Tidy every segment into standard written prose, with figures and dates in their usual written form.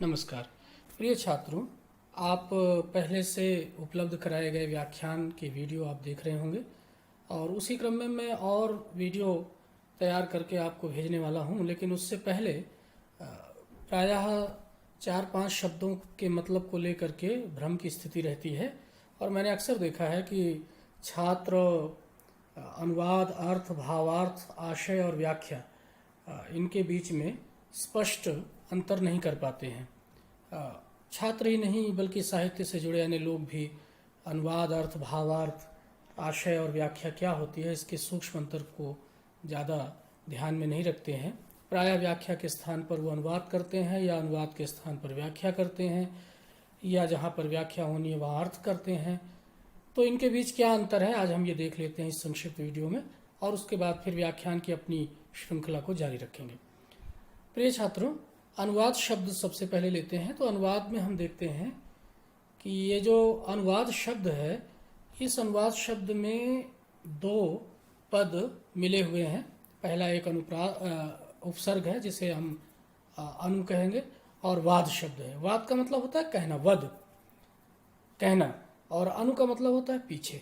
नमस्कार प्रिय छात्रों, आप पहले से उपलब्ध कराए गए व्याख्यान के वीडियो आप देख रहे होंगे और उसी क्रम में मैं और वीडियो तैयार करके आपको भेजने वाला हूं। लेकिन उससे पहले प्रायः 4-5 शब्दों के मतलब को लेकर के भ्रम की स्थिति रहती है और मैंने अक्सर देखा है कि छात्र अनुवाद, अर्थ, भावार्थ, आशय और व्याख्या इनके बीच में स्पष्ट अंतर नहीं कर पाते हैं। छात्र ही नहीं बल्कि साहित्य से जुड़े अन्य लोग भी अनुवाद, अर्थ, भावार्थ, आशय और व्याख्या क्या होती है इसके सूक्ष्म अंतर को ज़्यादा ध्यान में नहीं रखते हैं। प्रायः व्याख्या के स्थान पर वो अनुवाद करते हैं या अनुवाद के स्थान पर व्याख्या करते हैं या जहाँ पर व्याख्या होनी है वहाँ अर्थ करते हैं। तो इनके बीच क्या अंतर है आज हम ये देख लेते हैं इस संक्षिप्त वीडियो में और उसके बाद फिर व्याख्यान की अपनी श्रृंखला को जारी रखेंगे। प्रिय छात्रों, अनुवाद शब्द सबसे पहले लेते हैं। तो अनुवाद में हम देखते हैं कि ये जो अनुवाद शब्द है, इस अनुवाद शब्द में 2 पद मिले हुए हैं। पहला एक उपसर्ग है जिसे हम अनु कहेंगे और वाद शब्द है। वाद का मतलब होता है कहना, वद कहना, और अनु का मतलब होता है पीछे।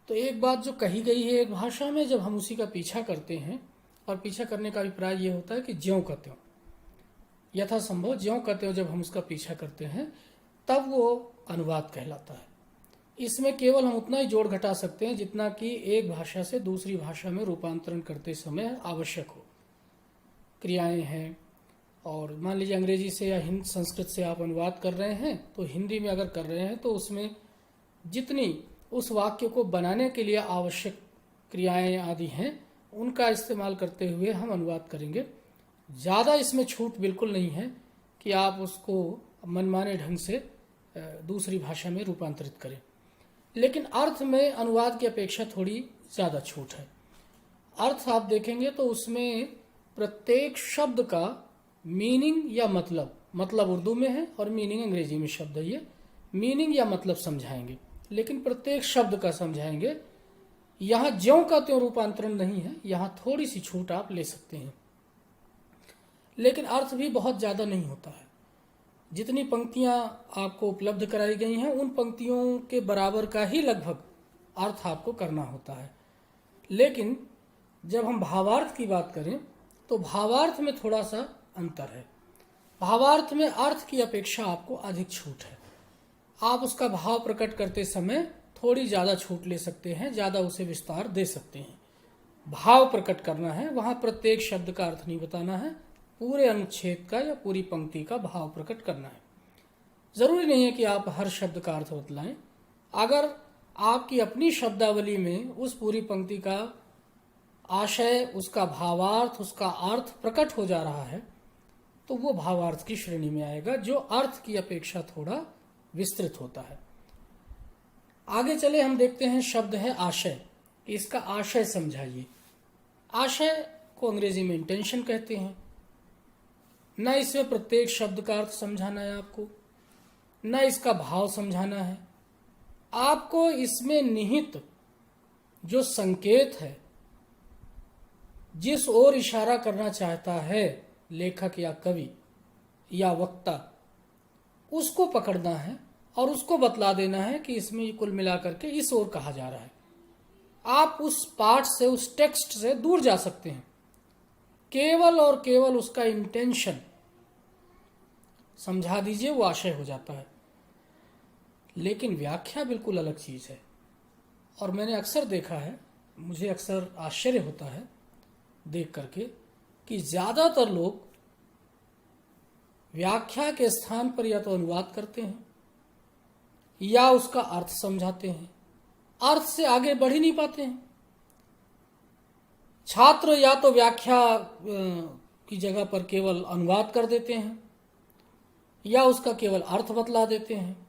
तो एक बात जो कही गई है एक भाषा में, जब हम उसी का पीछा करते हैं, और पीछा करने का अभिप्राय ये होता है कि ज्यों का त्यों, यथासंभव ज्यों का त्यों जब हम उसका पीछा करते हैं तब वो अनुवाद कहलाता है। इसमें केवल हम उतना ही जोड़ घटा सकते हैं जितना कि एक भाषा से दूसरी भाषा में रूपांतरण करते समय आवश्यक हो। क्रियाएं हैं, और मान लीजिए अंग्रेजी से या हिंदी संस्कृत से आप अनुवाद कर रहे हैं तो हिंदी में अगर कर रहे हैं तो उसमें जितनी उस वाक्य को बनाने के लिए आवश्यक क्रियाएं आदि हैं उनका इस्तेमाल करते हुए हम अनुवाद करेंगे। ज़्यादा इसमें छूट बिल्कुल नहीं है कि आप उसको मनमाने ढंग से दूसरी भाषा में रूपांतरित करें। लेकिन अर्थ में अनुवाद की अपेक्षा थोड़ी ज़्यादा छूट है। अर्थ आप देखेंगे तो उसमें प्रत्येक शब्द का मीनिंग या मतलब उर्दू में है और मीनिंग अंग्रेजी में शब्द है। ये मीनिंग या मतलब समझाएंगे, लेकिन प्रत्येक शब्द का समझाएंगे। यहाँ ज्यों का त्यों रूपांतरण नहीं है, यहाँ थोड़ी सी छूट आप ले सकते हैं। लेकिन अर्थ भी बहुत ज़्यादा नहीं होता है। जितनी पंक्तियाँ आपको उपलब्ध कराई गई हैं उन पंक्तियों के बराबर का ही लगभग अर्थ आपको करना होता है। लेकिन जब हम भावार्थ की बात करें तो भावार्थ में थोड़ा सा अंतर है। भावार्थ में अर्थ की अपेक्षा आपको अधिक छूट है। आप उसका भाव प्रकट करते समय थोड़ी ज़्यादा छूट ले सकते हैं, ज़्यादा उसे विस्तार दे सकते हैं। भाव प्रकट करना है, वहाँ प्रत्येक शब्द का अर्थ नहीं बताना है, पूरे अनुच्छेद का या पूरी पंक्ति का भाव प्रकट करना है। जरूरी नहीं है कि आप हर शब्द का अर्थ बतलाएं। अगर आपकी अपनी शब्दावली में उस पूरी पंक्ति का आशय, उसका भावार्थ, उसका अर्थ प्रकट हो जा रहा है तो वो भावार्थ की श्रेणी में आएगा, जो अर्थ की अपेक्षा थोड़ा विस्तृत होता है। आगे चले हम देखते हैं शब्द है आशय। इसका आशय समझाइए। आशय को अंग्रेजी में इंटेंशन कहते हैं। न इसमें प्रत्येक शब्द का अर्थ समझाना है आपको, न इसका भाव समझाना है। आपको इसमें निहित जो संकेत है, जिस ओर इशारा करना चाहता है लेखक या कवि या वक्ता, उसको पकड़ना है और उसको बतला देना है कि इसमें कुल मिलाकर के इस ओर कहा जा रहा है। आप उस पाठ से, उस टेक्स्ट से दूर जा सकते हैं। केवल और केवल उसका इंटेंशन समझा दीजिए, वो आशय हो जाता है। लेकिन व्याख्या बिल्कुल अलग चीज है। और मैंने अक्सर देखा है, मुझे अक्सर आश्चर्य होता है देख करके कि ज्यादातर लोग व्याख्या के स्थान पर या तो अनुवाद करते हैं या उसका अर्थ समझाते हैं। अर्थ से आगे बढ़ ही नहीं पाते हैं। छात्र या तो व्याख्या की जगह पर केवल अनुवाद कर देते हैं या उसका केवल अर्थ बतला देते हैं।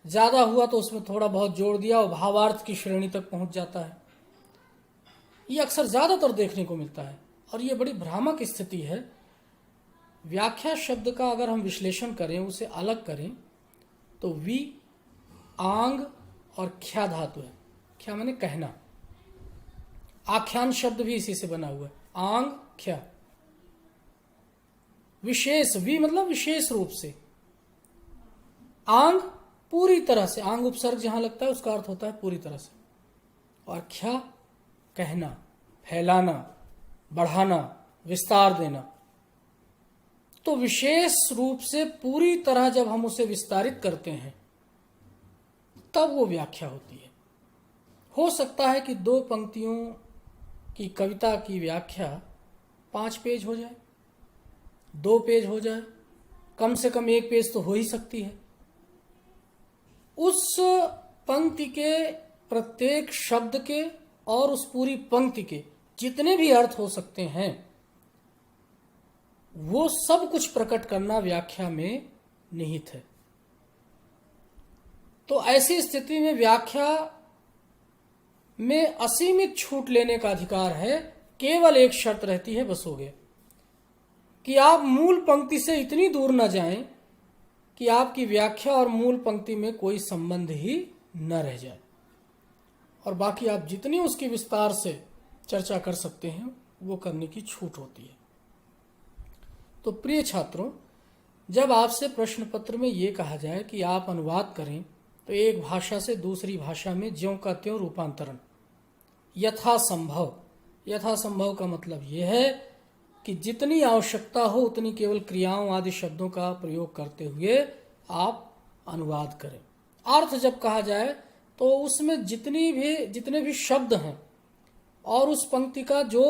ज्यादा हुआ तो उसमें थोड़ा बहुत जोड़ दिया और भावार्थ की श्रेणी तक पहुंच जाता है। ये अक्सर ज्यादातर देखने को मिलता है और ये बड़ी भ्रामक स्थिति है। व्याख्या शब्द का अगर हम विश्लेषण करें, उसे अलग करें, तो वी, आंग और ख्या धातु है। ख्या माने कहना। आख्यान शब्द भी इसी से बना हुआ है, आंग ख्या। विशेष, वी मतलब विशेष रूप से, आंग पूरी तरह से, आंग उपसर्ग जहां लगता है उसका अर्थ होता है पूरी तरह से। और ख्या कहना, फैलाना, बढ़ाना, विस्तार देना। तो विशेष रूप से पूरी तरह जब हम उसे विस्तारित करते हैं तब वो व्याख्या होती है। हो सकता है कि 2 पंक्तियों की कविता की व्याख्या 5 पेज हो जाए, 2 पेज हो जाए, कम से कम 1 पेज तो हो ही सकती है। उस पंक्ति के प्रत्येक शब्द के और उस पूरी पंक्ति के जितने भी अर्थ हो सकते हैं वो सब कुछ प्रकट करना व्याख्या में निहित है। तो ऐसी स्थिति में व्याख्या में असीमित छूट लेने का अधिकार है। केवल एक शर्त रहती है, बस हो गया, कि आप मूल पंक्ति से इतनी दूर न जाएं कि आपकी व्याख्या और मूल पंक्ति में कोई संबंध ही न रह जाए, और बाकी आप जितनी उसकी विस्तार से चर्चा कर सकते हैं वो करने की छूट होती है। तो प्रिय छात्रों, जब आपसे प्रश्न पत्र में ये कहा जाए कि आप अनुवाद करें तो एक भाषा से दूसरी भाषा में ज्यों का त्यों रूपांतरण यथासंभव। यथासंभव का मतलब यह है कि जितनी आवश्यकता हो उतनी केवल क्रियाओं आदि शब्दों का प्रयोग करते हुए आप अनुवाद करें। अर्थ जब कहा जाए तो उसमें जितने भी शब्द हैं और उस पंक्ति का जो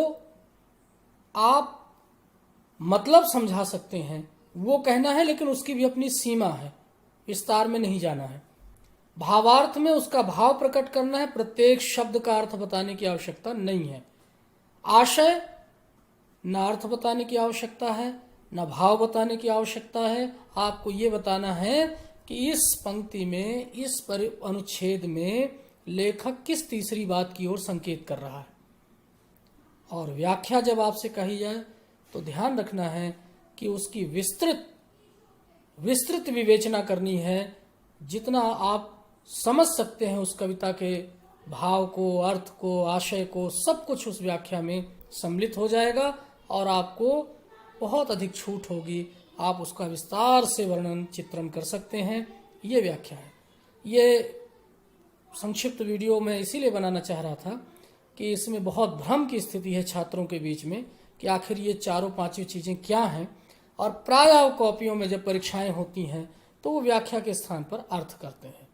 आप मतलब समझा सकते हैं वो कहना है, लेकिन उसकी भी अपनी सीमा है, विस्तार में नहीं जाना है। भावार्थ में उसका भाव प्रकट करना है, प्रत्येक शब्द का अर्थ बताने की आवश्यकता नहीं है। आशय न अर्थ बताने की आवश्यकता है न भाव बताने की आवश्यकता है। आपको ये बताना है कि इस पंक्ति में, इस अनुच्छेद में लेखक किस तीसरी बात की ओर संकेत कर रहा है। और व्याख्या जब आपसे कही जाए तो ध्यान रखना है कि उसकी विस्तृत विवेचना करनी है। जितना आप समझ सकते हैं उस कविता के भाव को, अर्थ को, आशय को, सब कुछ उस व्याख्या में सम्मिलित हो जाएगा और आपको बहुत अधिक छूट होगी। आप उसका विस्तार से वर्णन, चित्रण कर सकते हैं। ये व्याख्या है। ये संक्षिप्त वीडियो मैं इसीलिए बनाना चाह रहा था कि इसमें बहुत भ्रम की स्थिति है छात्रों के बीच में कि आखिर ये चारों पांचों चीज़ें क्या हैं, और प्रायः कॉपियों में जब परीक्षाएं होती हैं तो वो व्याख्या के स्थान पर अर्थ करते हैं।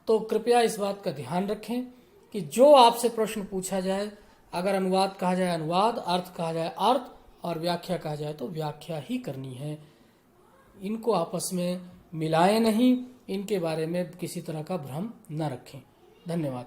तो कृपया इस बात का ध्यान रखें कि जो आपसे प्रश्न पूछा जाए, अगर अनुवाद कहा जाए अनुवाद, अर्थ कहा जाए अर्थ, और व्याख्या कहा जाए तो व्याख्या ही करनी है। इनको आपस में मिलाएं नहीं, इनके बारे में किसी तरह का भ्रम न रखें। धन्यवाद।